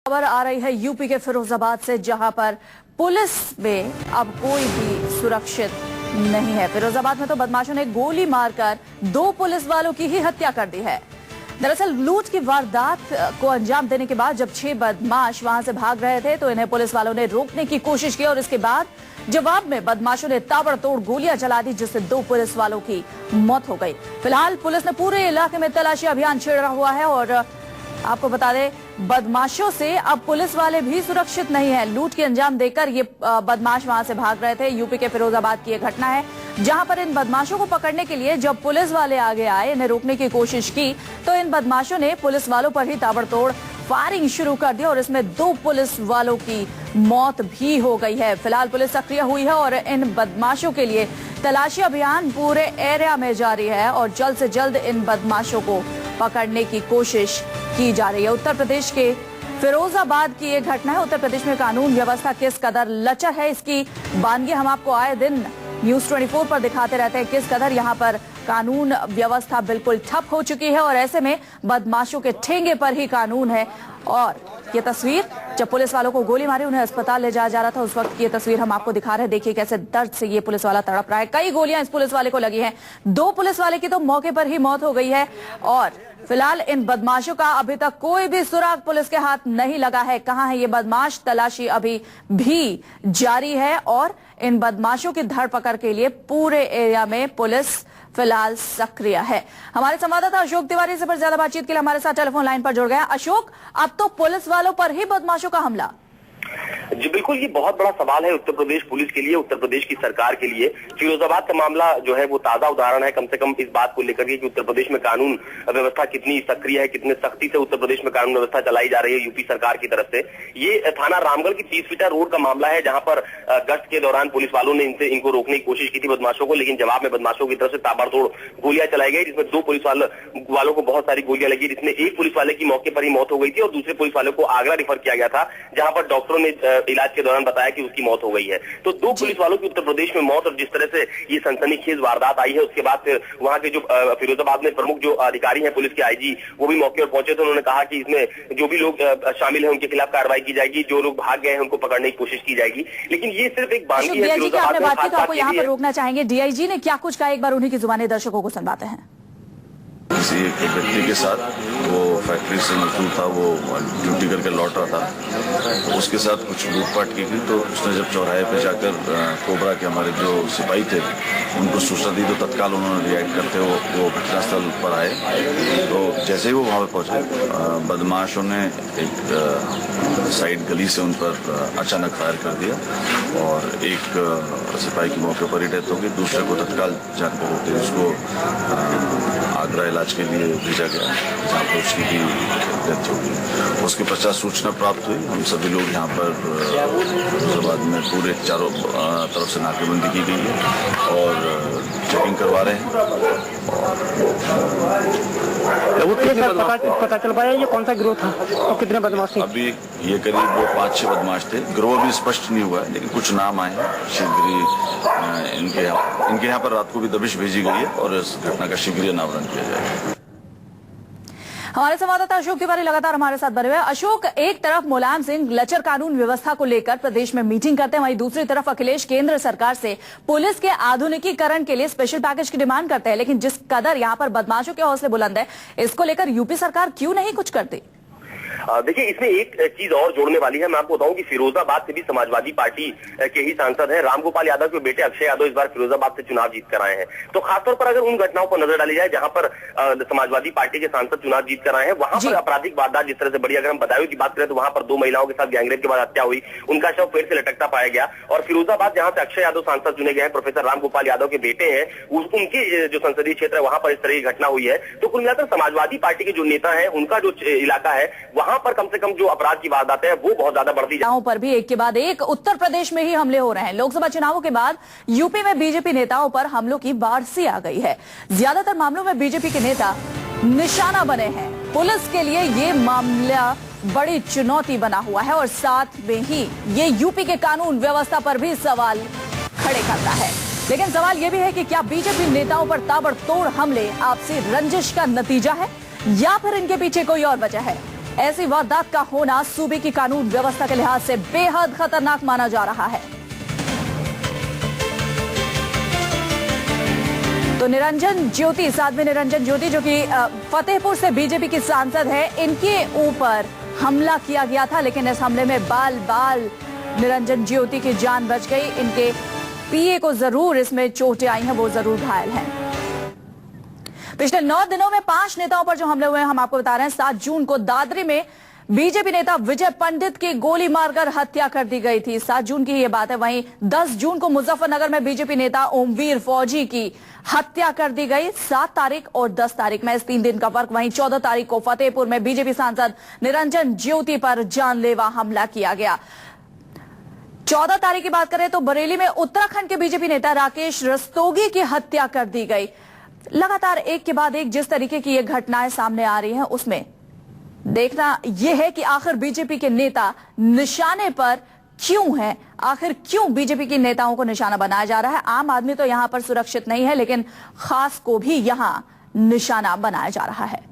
खबर आ रही है यूपी के फिरोजाबाद से, जहां पर पुलिस में अब कोई भी सुरक्षित नहीं है। फिरोजाबाद में तो बदमाशों ने गोली मारकर 2 पुलिस वालों की ही हत्या कर दी है। दरअसल लूट की वारदात को अंजाम देने के बाद जब 6 बदमाश वहां से भाग रहे थे तो इन्हें पुलिस वालों ने रोकने की कोशिश की और इसके बाद जवाब में बदमाशों ने ताबड़तोड़ गोलियां चला दी, जिससे 2 पुलिस वालों की मौत हो गई। फिलहाल पुलिस ने पूरे इलाके में तलाशी अभियान छेड़ा हुआ है और आपको बता दें, बदमाशों से अब पुलिस वाले भी सुरक्षित नहीं है। लूट की अंजाम देकर ये बदमाश वहां से भाग रहे थे। यूपी के फिरोजाबाद की यह घटना है, जहां पर इन बदमाशों को पकड़ने के लिए जब पुलिस वाले आगे आए, इन्हें रोकने की कोशिश की तो इन बदमाशों ने पुलिस वालों पर ही ताबड़तोड़ फायरिंग शुरू कर दी और इसमें 2 पुलिस वालों की मौत भी हो गई है। फिलहाल पुलिस सक्रिय हुई है और इन बदमाशों के लिए तलाशी अभियान पूरे एरिया में जारी है और जल्द से जल्द इन बदमाशों को पकड़ने की कोशिश की जा रही है। उत्तर प्रदेश के फिरोजाबाद की ये घटना है। उत्तर प्रदेश में कानून व्यवस्था किस कदर लचर है, इसकी बानगी हम आपको आए दिन न्यूज 24 पर दिखाते रहते हैं। किस कदर यहाँ पर कानून व्यवस्था बिल्कुल ठप हो चुकी है और ऐसे में बदमाशों के ठेंगे पर ही कानून है। और ये तस्वीर जब पुलिस वालों को गोली मारी, उन्हें अस्पताल ले जाया जा रहा था, उस वक्त की ये तस्वीर हम आपको दिखा रहे हैं। देखिए कैसे दर्द से ये पुलिस वाला तड़प रहा है। कई गोलियां इस पुलिस वाले को लगी हैं। 2 पुलिस वाले की तो मौके पर ही मौत हो गई है और फिलहाल इन बदमाशों का अभी तक कोई भी सुराग पुलिस के हाथ नहीं लगा है। कहां है ये बदमाश, तलाशी अभी भी जारी है और इन बदमाशों की धरपकड़ के लिए पूरे एरिया में पुलिस फिलहाल सक्रिय है। हमारे संवाददाता अशोक तिवारी से पर ज्यादा बातचीत के लिए हमारे साथ टेलीफोन लाइन पर जुड़ गए। अशोक, अब तो पुलिस वालों पर ही बदमाशों का हमला। जी बिल्कुल, ये बहुत बड़ा सवाल है उत्तर प्रदेश पुलिस के लिए, उत्तर प्रदेश की सरकार के लिए। फिरोजाबाद का मामला जो है वो ताजा उदाहरण है कम से कम इस बात को लेकर के कि उत्तर प्रदेश में कानून व्यवस्था कितनी सक्रिय है, कितने सख्ती से उत्तर प्रदेश में कानून व्यवस्था चलाई जा रही है यूपी सरकार की तरफ से। ये थाना रामगढ़ की 30 फीटा रोड का मामला है, जहां पर गश्त के दौरान पुलिस वालों ने इनको रोकने की कोशिश की थी बदमाशों को, लेकिन जवाब में बदमाशों की तरफ से ताबड़तोड़ गोलियां चलाई गई, जिसमें 2 पुलिस वालों को बहुत सारी गोलियां लगी, जिसमें एक पुलिस वाले की मौके पर ही मौत हो गई थी और दूसरे पुलिस वाले को आगरा रेफर किया गया था, जहां पर डॉक्टरों ने इलाज के दौरान बताया कि उसकी मौत हो गई है। तो 2 पुलिस वालों की उत्तर प्रदेश में मौत और जिस तरह से ये सनसनीखेज वारदात आई है, उसके बाद फिर वहां के जो फिरोजाबाद में प्रमुख जो अधिकारी हैं पुलिस के आईजी, वो भी मौके पर पहुंचे थे। उन्होंने कहा कि इसमें जो भी लोग शामिल हैं उनके खिलाफ कार्रवाई की जाएगी, जो लोग भाग गए हैं उनको पकड़ने की कोशिश की जाएगी। लेकिन ये सिर्फ एक बानगी है। आपने बात की तो आपको यहाँ पर रोकना चाहेंगे, डीआईजी ने क्या कुछ कहा, एक बार उन्हीं की जुबानी दर्शकों को सुनवाते हैं। किसी एक व्यक्ति के साथ, वो फैक्ट्री से मजदूर था, वो ड्यूटी करके लौट रहा था, तो उसके साथ कुछ लूटपाट की गई। तो उसने जब चौराहे पे जाकर कोबरा के हमारे जो सिपाही थे उनको सूचना दी, तो तत्काल उन्होंने रिएक्ट करते वो घटनास्थल पर आए। तो जैसे ही वो वहाँ पर पहुंचे, बदमाशों ने एक साइड गली से उन पर अचानक फायर कर दिया और एक सिपाही की मौके पर ही डेथ हो गई। दूसरे को तत्काल जानकारी होते उसको आगरा इलाज के लिए भेजा गया, जहाँ पर उसकी भी डेथ हो गई। उसके पश्चात सूचना प्राप्त हुई, हम सभी लोग यहाँ पर फिरोजाबाद में पूरे चारों तरफ से नाकेबंदी की गई है और चेकिंग करवा रहे हैं। पता चल पाया ये कौन सा गिरोह था और कितने बदमाश थे? अभी ये करीब वो 5-6 बदमाश थे। गिरोह भी स्पष्ट नहीं हुआ है, लेकिन कुछ नाम आए हैं। शीघ्र इनके यहाँ पर रात को भी दबिश भेजी गई है और इस घटना का शीघ्र अनावरण किया जाएगा। हमारे संवाददाता अशोक तिवारी लगातार हमारे साथ बने हुए हैं। अशोक, एक तरफ मुलायम सिंह लचर कानून व्यवस्था को लेकर प्रदेश में मीटिंग करते हैं, वहीं दूसरी तरफ अखिलेश केंद्र सरकार से पुलिस के आधुनिकीकरण के लिए स्पेशल पैकेज की डिमांड करते हैं। लेकिन जिस कदर यहां पर बदमाशों के हौसले बुलंद है, इसको लेकर यूपी सरकार क्यों नहीं कुछ करती? देखिए, इसमें एक चीज और जोड़ने वाली है। मैं आपको बताऊं कि फिरोजाबाद से भी समाजवादी पार्टी के ही सांसद हैं रामगोपाल यादव के बेटे अक्षय यादव इस बार फिरोजाबाद से चुनाव जीत कर आए हैं। तो खासतौर पर अगर उन घटनाओं पर नजर डाली जाए जहां पर समाजवादी पार्टी के सांसद चुनाव जीत कर आए हैं, वहां पर आपराधिक वारदात जिस तरह से बढ़ी। अगर हम बदायूं की बात करें तो वहां पर 2 महिलाओं के साथ गैंगरेप के बाद हत्या हुई, उनका शव पेड़ से लटकता पाया गया। और फिरोजाबाद जहां से अक्षय यादव सांसद चुने गए हैं, प्रोफेसर रामगोपाल यादव के बेटे हैं, उनके जो संसदीय क्षेत्र है वहां पर इस तरह की घटना हुई है। तो कुल मिलाकर समाजवादी पार्टी के जो नेता है, उनका जो इलाका है, वहां पर कम से कम जो अपराध की वारदात है वो बहुत ज्यादा बढ़ती है। पर भी एक के बाद एक उत्तर प्रदेश में ही हमले हो रहे हैं। लोकसभा चुनावों के बाद यूपी में बीजेपी नेताओं पर हमलों की बाढ़ सी आ गई है। ज्यादातर मामलों में बीजेपी के नेता निशाना बने हैं। पुलिस के लिए ये मामला बड़ी चुनौती बना हुआ है और साथ में ही ये यूपी के कानून व्यवस्था पर भी सवाल खड़े करता है। लेकिन सवाल यह भी है कि क्या बीजेपी नेताओं पर ताबड़तोड़ हमले आपसी रंजिश का नतीजा है या फिर इनके पीछे कोई और वजह है? ऐसी वारदात का होना सूबे की कानून व्यवस्था के लिहाज से बेहद खतरनाक माना जा रहा है। तो निरंजन ज्योति, साध्वी निरंजन ज्योति, जो कि फतेहपुर से बीजेपी की सांसद है, इनके ऊपर हमला किया गया था, लेकिन इस हमले में बाल निरंजन ज्योति की जान बच गई। इनके पीए को जरूर इसमें चोटें आई हैं, वो जरूर घायल हैं। पिछले 9 दिनों में 5 नेताओं पर जो हमले हुए हैं, हम आपको बता रहे हैं। 7 जून को दादरी में बीजेपी नेता विजय पंडित की गोली मारकर हत्या कर दी गई थी। 7 जून की ये बात है। वहीं 10 जून को मुजफ्फरनगर में बीजेपी नेता ओमवीर फौजी की हत्या कर दी गई। 7 तारीख और 10 तारीख में, इस 3 दिन का फर्क। वहीं 14 तारीख को फतेहपुर में बीजेपी सांसद निरंजन ज्योति पर जानलेवा हमला किया गया। 14 तारीख की बात करें तो बरेली में उत्तराखंड के बीजेपी नेता राकेश रस्तोगी की हत्या कर दी गई। लगातार एक के बाद एक जिस तरीके की ये घटनाएं सामने आ रही हैं, उसमें देखना यह है कि आखिर बीजेपी के नेता निशाने पर क्यों हैं, आखिर क्यों बीजेपी के नेताओं को निशाना बनाया जा रहा है। आम आदमी तो यहां पर सुरक्षित नहीं है, लेकिन खास को भी यहां निशाना बनाया जा रहा है।